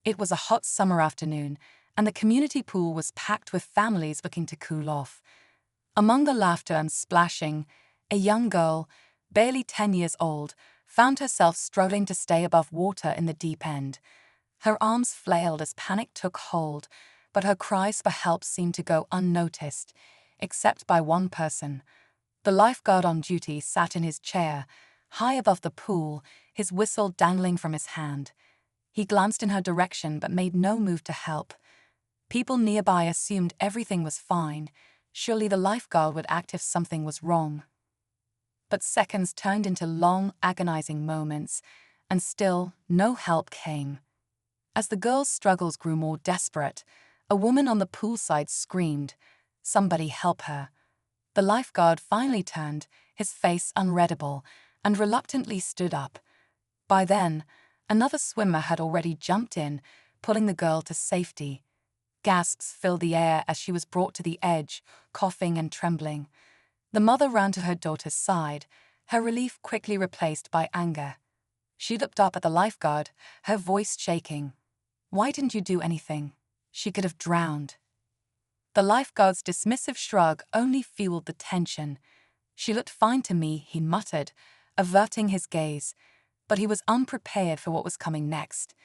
It was a hot summer afternoon, and the community pool was packed with families looking to cool off. Among the laughter and splashing, a young girl, barely 10 years old, found herself struggling to stay above water in the deep end. Her arms flailed as panic took hold, but her cries for help seemed to go unnoticed, except by one person. The lifeguard on duty sat in his chair, high above the pool, his whistle dangling from his hand. He glanced in her direction but made no move to help. People nearby assumed everything was fine. Surely the lifeguard would act if something was wrong. But seconds turned into long, agonizing moments, and still no help came. As the girl's struggles grew more desperate, a woman on the poolside screamed, "Somebody help her." The lifeguard finally turned, his face unreadable, and reluctantly stood up. By then, another swimmer had already jumped in, pulling the girl to safety. Gasps filled the air as she was brought to the edge, coughing and trembling. The mother ran to her daughter's side, her relief quickly replaced by anger. She looked up at the lifeguard, her voice shaking. "Why didn't you do anything? She could have drowned." The lifeguard's dismissive shrug only fueled the tension. "She looked fine to me," he muttered, averting his gaze. But he was unprepared for what was coming next.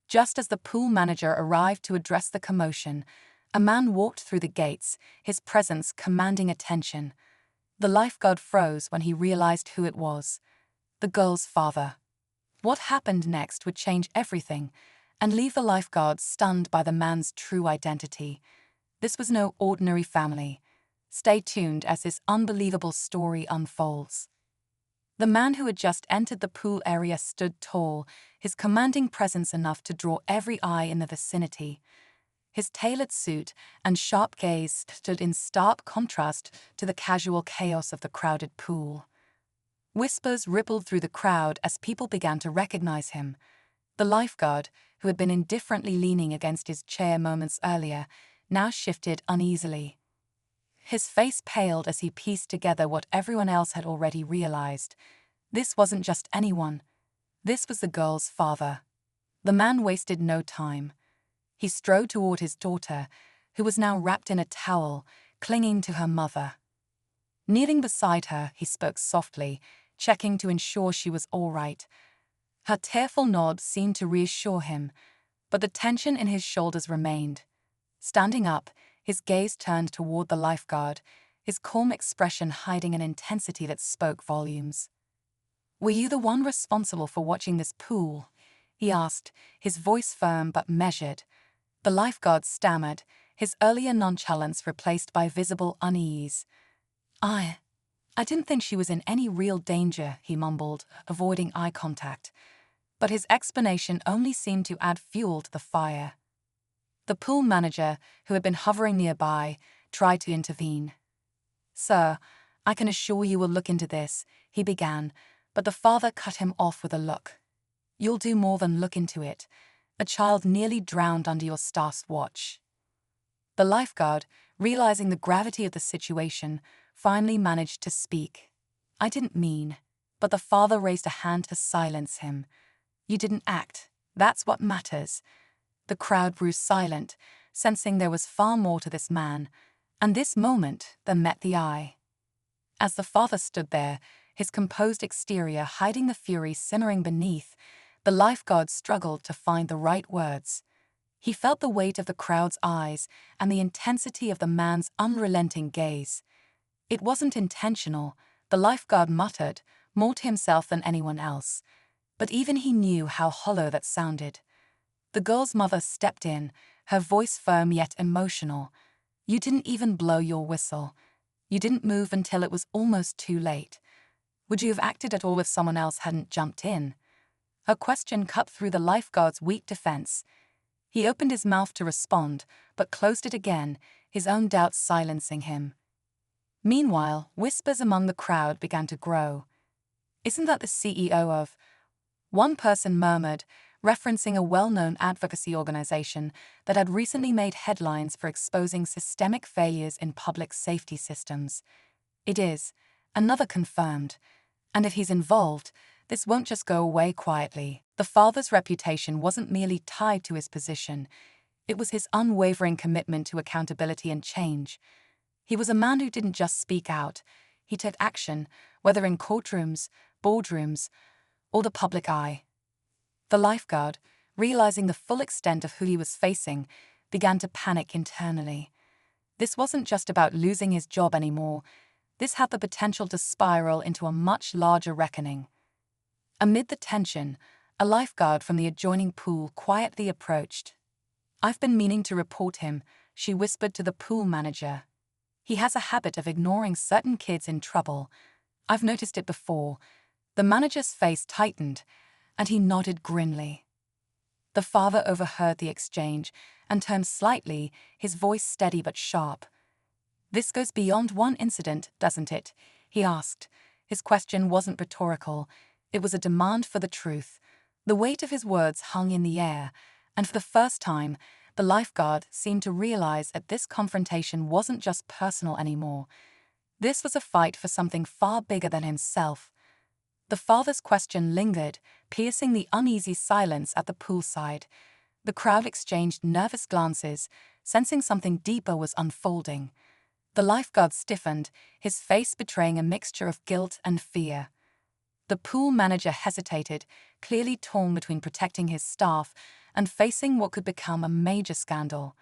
Just as the pool manager arrived to address the commotion, a man walked through the gates, his presence commanding attention. The lifeguard froze when he realized who it was: the girl's father. What happened next would change everything, and leave the lifeguard stunned by the man's true identity. This was no ordinary family. Stay tuned as this unbelievable story unfolds. The man who had just entered the pool area stood tall, his commanding presence enough to draw every eye in the vicinity. His tailored suit and sharp gaze stood in stark contrast to the casual chaos of the crowded pool. Whispers rippled through the crowd as people began to recognize him. The lifeguard, who had been indifferently leaning against his chair moments earlier, now shifted uneasily. His face paled as he pieced together what everyone else had already realized. This wasn't just anyone. This was the girl's father. The man wasted no time. He strode toward his daughter, who was now wrapped in a towel, clinging to her mother. Kneeling beside her, he spoke softly, checking to ensure she was all right. Her tearful nod seemed to reassure him, but the tension in his shoulders remained. Standing up, his gaze turned toward the lifeguard, his calm expression hiding an intensity that spoke volumes. "Were you the one responsible for watching this pool?" he asked, his voice firm but measured. The lifeguard stammered, his earlier nonchalance replaced by visible unease. I didn't think she was in any real danger," he mumbled, avoiding eye contact. But his explanation only seemed to add fuel to the fire. The pool manager, who had been hovering nearby, tried to intervene. "Sir, I can assure you we'll look into this," he began, but the father cut him off with a look. "You'll do more than look into it. A child nearly drowned under your staff's watch." The lifeguard, realizing the gravity of the situation, finally managed to speak. "I didn't mean," but the father raised a hand to silence him. "You didn't act. That's what matters." The crowd grew silent, sensing there was far more to this man, and this moment than met the eye. As the father stood there, his composed exterior hiding the fury simmering beneath, the lifeguard struggled to find the right words. He felt the weight of the crowd's eyes and the intensity of the man's unrelenting gaze. "It wasn't intentional," the lifeguard muttered, more to himself than anyone else. But even he knew how hollow that sounded. The girl's mother stepped in, her voice firm yet emotional. "You didn't even blow your whistle. You didn't move until it was almost too late. Would you have acted at all if someone else hadn't jumped in?" Her question cut through the lifeguard's weak defense. He opened his mouth to respond, but closed it again, his own doubts silencing him. Meanwhile, whispers among the crowd began to grow. "Isn't that the CEO of—" one person murmured, referencing a well-known advocacy organization that had recently made headlines for exposing systemic failures in public safety systems. "It is," another confirmed. "And if he's involved, this won't just go away quietly." The father's reputation wasn't merely tied to his position, it was his unwavering commitment to accountability and change. He was a man who didn't just speak out, he took action, whether in courtrooms, boardrooms, or the public eye. The lifeguard, realizing the full extent of who he was facing, began to panic internally. This wasn't just about losing his job anymore, this had the potential to spiral into a much larger reckoning. Amid the tension, a lifeguard from the adjoining pool quietly approached. "I've been meaning to report him," she whispered to the pool manager. "He has a habit of ignoring certain kids in trouble. I've noticed it before." The manager's face tightened, and he nodded grimly. The father overheard the exchange and turned slightly, his voice steady but sharp. "This goes beyond one incident, doesn't it?" he asked. His question wasn't rhetorical, it was a demand for the truth. The weight of his words hung in the air, and for the first time, the lifeguard seemed to realize that this confrontation wasn't just personal anymore. This was a fight for something far bigger than himself. The father's question lingered, piercing the uneasy silence at the poolside. The crowd exchanged nervous glances, sensing something deeper was unfolding. The lifeguard stiffened, his face betraying a mixture of guilt and fear. The pool manager hesitated, clearly torn between protecting his staff and facing what could become a major scandal.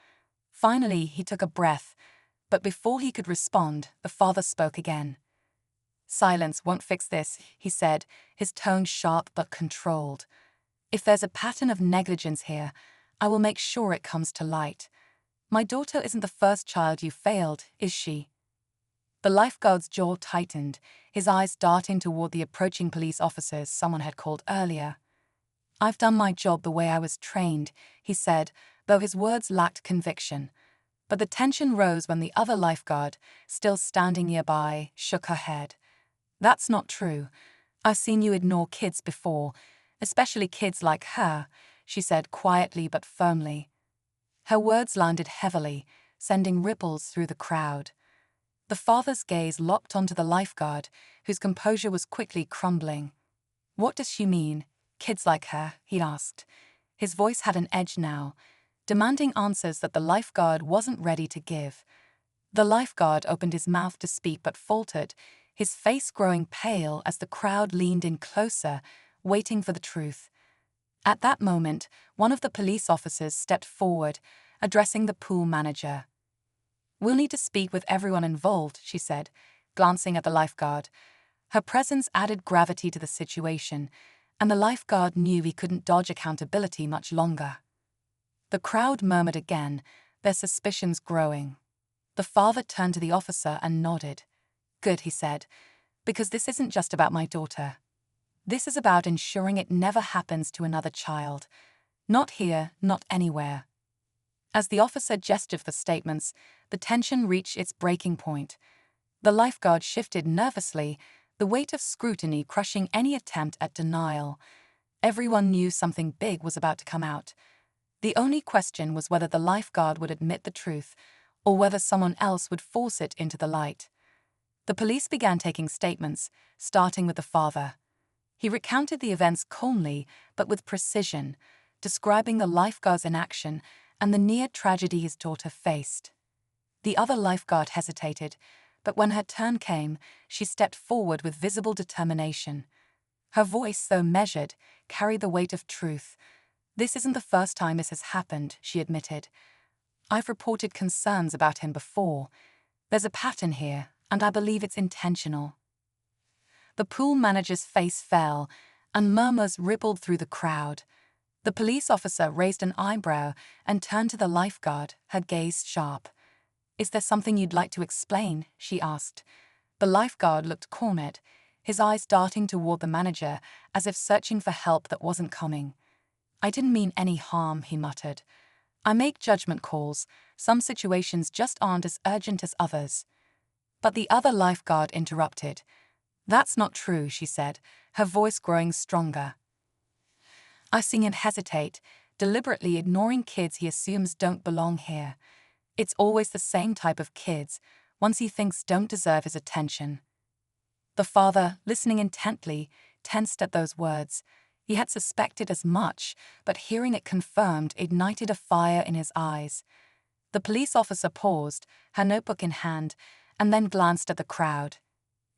Finally, he took a breath, but before he could respond, the father spoke again. "Silence won't fix this," he said, his tone sharp but controlled. "If there's a pattern of negligence here, I will make sure it comes to light. My daughter isn't the first child you failed, is she?" The lifeguard's jaw tightened, his eyes darting toward the approaching police officers someone had called earlier. "I've done my job the way I was trained," he said, though his words lacked conviction. But the tension rose when the other lifeguard, still standing nearby, shook her head. "That's not true. I've seen you ignore kids before, especially kids like her," she said quietly but firmly. Her words landed heavily, sending ripples through the crowd. The father's gaze locked onto the lifeguard, whose composure was quickly crumbling. "What does she mean, kids like her?" he asked. His voice had an edge now, demanding answers that the lifeguard wasn't ready to give. The lifeguard opened his mouth to speak but faltered, his face growing pale as the crowd leaned in closer, waiting for the truth. At that moment, one of the police officers stepped forward, addressing the pool manager. "We'll need to speak with everyone involved," she said, glancing at the lifeguard. Her presence added gravity to the situation, and the lifeguard knew he couldn't dodge accountability much longer. The crowd murmured again, their suspicions growing. The father turned to the officer and nodded. "Good," he said, "because this isn't just about my daughter. This is about ensuring it never happens to another child. Not here, not anywhere." As the officer gestured for statements, the tension reached its breaking point. The lifeguard shifted nervously, the weight of scrutiny crushing any attempt at denial. Everyone knew something big was about to come out. The only question was whether the lifeguard would admit the truth, or whether someone else would force it into the light. The police began taking statements, starting with the father. He recounted the events calmly, but with precision, describing the lifeguard's inaction and the near tragedy his daughter faced. The other lifeguard hesitated, but when her turn came, she stepped forward with visible determination. Her voice, though measured, carried the weight of truth. "This isn't the first time this has happened," she admitted. "I've reported concerns about him before. There's a pattern here, and I believe it's intentional." The pool manager's face fell, and murmurs rippled through the crowd. The police officer raised an eyebrow and turned to the lifeguard, her gaze sharp. "Is there something you'd like to explain?" she asked. The lifeguard looked cornered, his eyes darting toward the manager as if searching for help that wasn't coming. "I didn't mean any harm," he muttered. "I make judgment calls. Some situations just aren't as urgent as others." But the other lifeguard interrupted. "That's not true," she said, her voice growing stronger. "I've seen him hesitate, deliberately ignoring kids he assumes don't belong here. It's always the same type of kids, ones he thinks don't deserve his attention." The father, listening intently, tensed at those words. He had suspected as much, but hearing it confirmed ignited a fire in his eyes. The police officer paused, her notebook in hand, and then glanced at the crowd.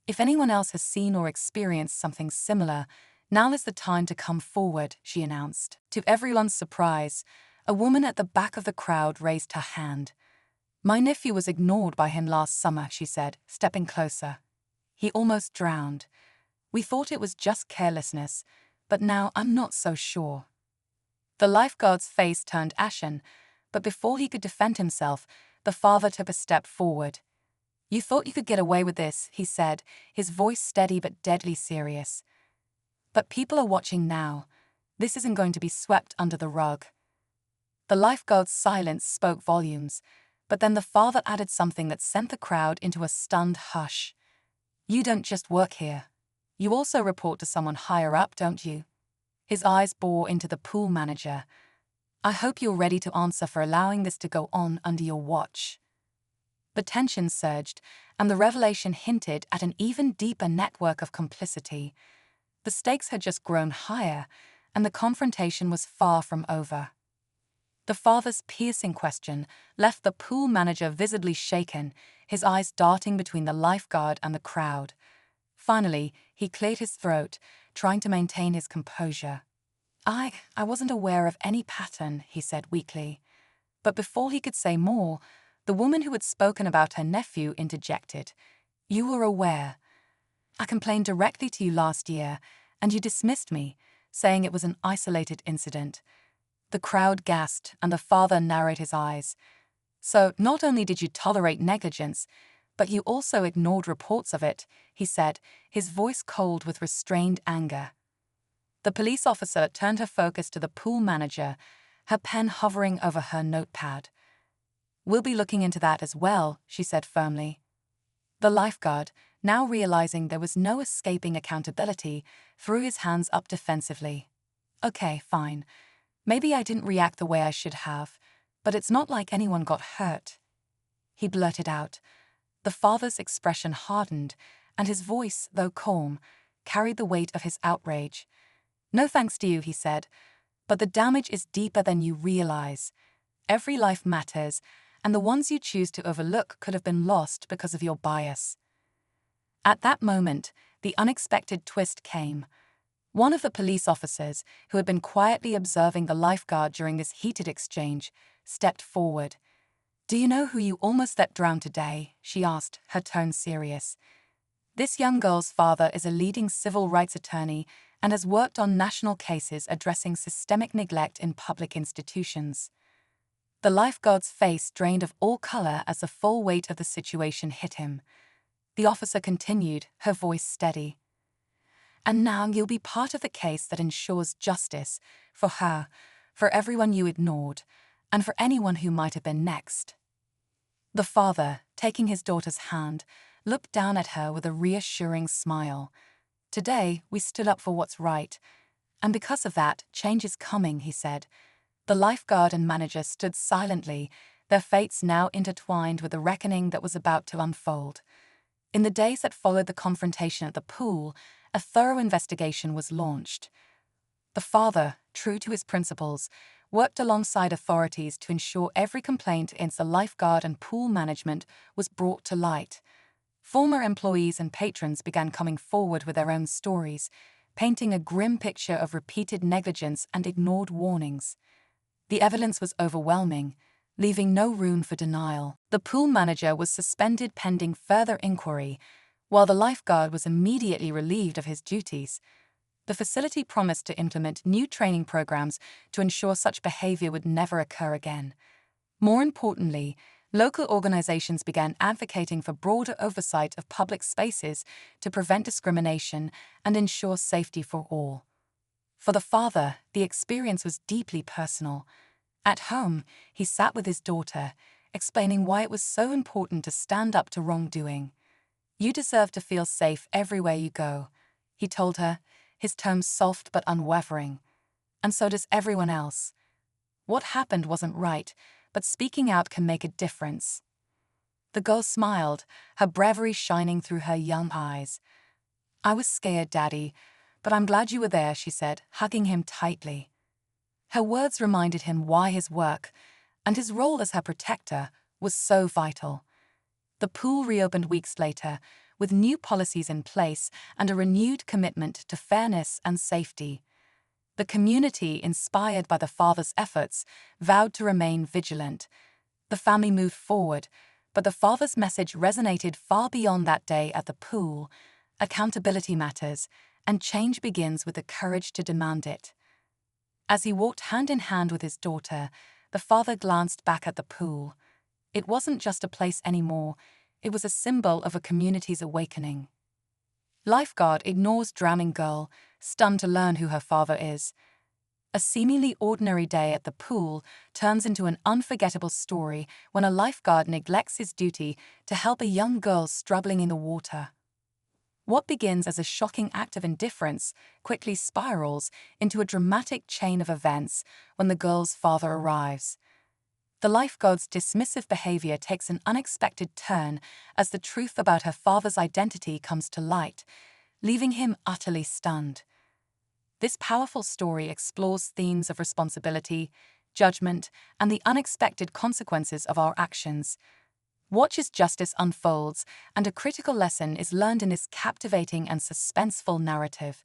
If anyone else has seen or experienced something similar, now is the time to come forward, she announced. To everyone's surprise, a woman at the back of the crowd raised her hand. My nephew was ignored by him last summer, she said, stepping closer. He almost drowned. We thought it was just carelessness, but now I'm not so sure. The lifeguard's face turned ashen, but before he could defend himself, the father took a step forward. You thought you could get away with this, he said, his voice steady but deadly serious. But people are watching now. This isn't going to be swept under the rug. The lifeguard's silence spoke volumes, but then the father added something that sent the crowd into a stunned hush. You don't just work here. You also report to someone higher up, don't you? His eyes bore into the pool manager. I hope you're ready to answer for allowing this to go on under your watch. The tension surged, and the revelation hinted at an even deeper network of complicity. The stakes had just grown higher, and the confrontation was far from over. The father's piercing question left the pool manager visibly shaken, his eyes darting between the lifeguard and the crowd. Finally, he cleared his throat, trying to maintain his composure. I wasn't aware of any pattern, he said weakly. But before he could say more, the woman who had spoken about her nephew interjected. You were aware. I complained directly to you last year, and you dismissed me, saying it was an isolated incident. The crowd gasped, and the father narrowed his eyes. So not only did you tolerate negligence, but you also ignored reports of it, he said, his voice cold with restrained anger. The police officer turned her focus to the pool manager, her pen hovering over her notepad. We'll be looking into that as well, she said firmly. The lifeguard, now realizing there was no escaping accountability, threw his hands up defensively. Okay, fine. Maybe I didn't react the way I should have, but it's not like anyone got hurt. He blurted out. The father's expression hardened, and his voice, though calm, carried the weight of his outrage. No thanks to you, he said, but the damage is deeper than you realize. Every life matters, and the ones you choose to overlook could have been lost because of your bias. At that moment, the unexpected twist came. One of the police officers, who had been quietly observing the lifeguard during this heated exchange, stepped forward. Do you know who you almost let drown today? She asked, her tone serious. This young girl's father is a leading civil rights attorney and has worked on national cases addressing systemic neglect in public institutions. The lifeguard's face drained of all color as the full weight of the situation hit him. The officer continued, her voice steady. And now you'll be part of the case that ensures justice for her, for everyone you ignored, and for anyone who might have been next. The father, taking his daughter's hand, looked down at her with a reassuring smile. Today, we stood up for what's right, and because of that, change is coming, he said. The lifeguard and manager stood silently, their fates now intertwined with the reckoning that was about to unfold. In the days that followed the confrontation at the pool, a thorough investigation was launched. The father, true to his principles, worked alongside authorities to ensure every complaint against the lifeguard and pool management was brought to light. Former employees and patrons began coming forward with their own stories, painting a grim picture of repeated negligence and ignored warnings. The evidence was overwhelming, leaving no room for denial. The pool manager was suspended pending further inquiry, while the lifeguard was immediately relieved of his duties. The facility promised to implement new training programs to ensure such behavior would never occur again. More importantly, local organizations began advocating for broader oversight of public spaces to prevent discrimination and ensure safety for all. For the father, the experience was deeply personal. At home, he sat with his daughter, explaining why it was so important to stand up to wrongdoing. You deserve to feel safe everywhere you go, he told her, his tone soft but unwavering. And so does everyone else. What happened wasn't right, but speaking out can make a difference. The girl smiled, her bravery shining through her young eyes. I was scared, Daddy, "But I'm glad you were there," she said, hugging him tightly. Her words reminded him why his work, and his role as her protector, was so vital. The pool reopened weeks later, with new policies in place and a renewed commitment to fairness and safety. The community, inspired by the father's efforts, vowed to remain vigilant. The family moved forward, but the father's message resonated far beyond that day at the pool. Accountability matters, and change begins with the courage to demand it. As he walked hand in hand with his daughter, the father glanced back at the pool. It wasn't just a place anymore, it was a symbol of a community's awakening. Lifeguard ignores drowning girl, stunned to learn who her father is. A seemingly ordinary day at the pool turns into an unforgettable story when a lifeguard neglects his duty to help a young girl struggling in the water. What begins as a shocking act of indifference quickly spirals into a dramatic chain of events when the girl's father arrives. The lifeguard's dismissive behavior takes an unexpected turn as the truth about her father's identity comes to light, leaving him utterly stunned. This powerful story explores themes of responsibility, judgment, and the unexpected consequences of our actions. Watch as justice unfolds, and a critical lesson is learned in this captivating and suspenseful narrative.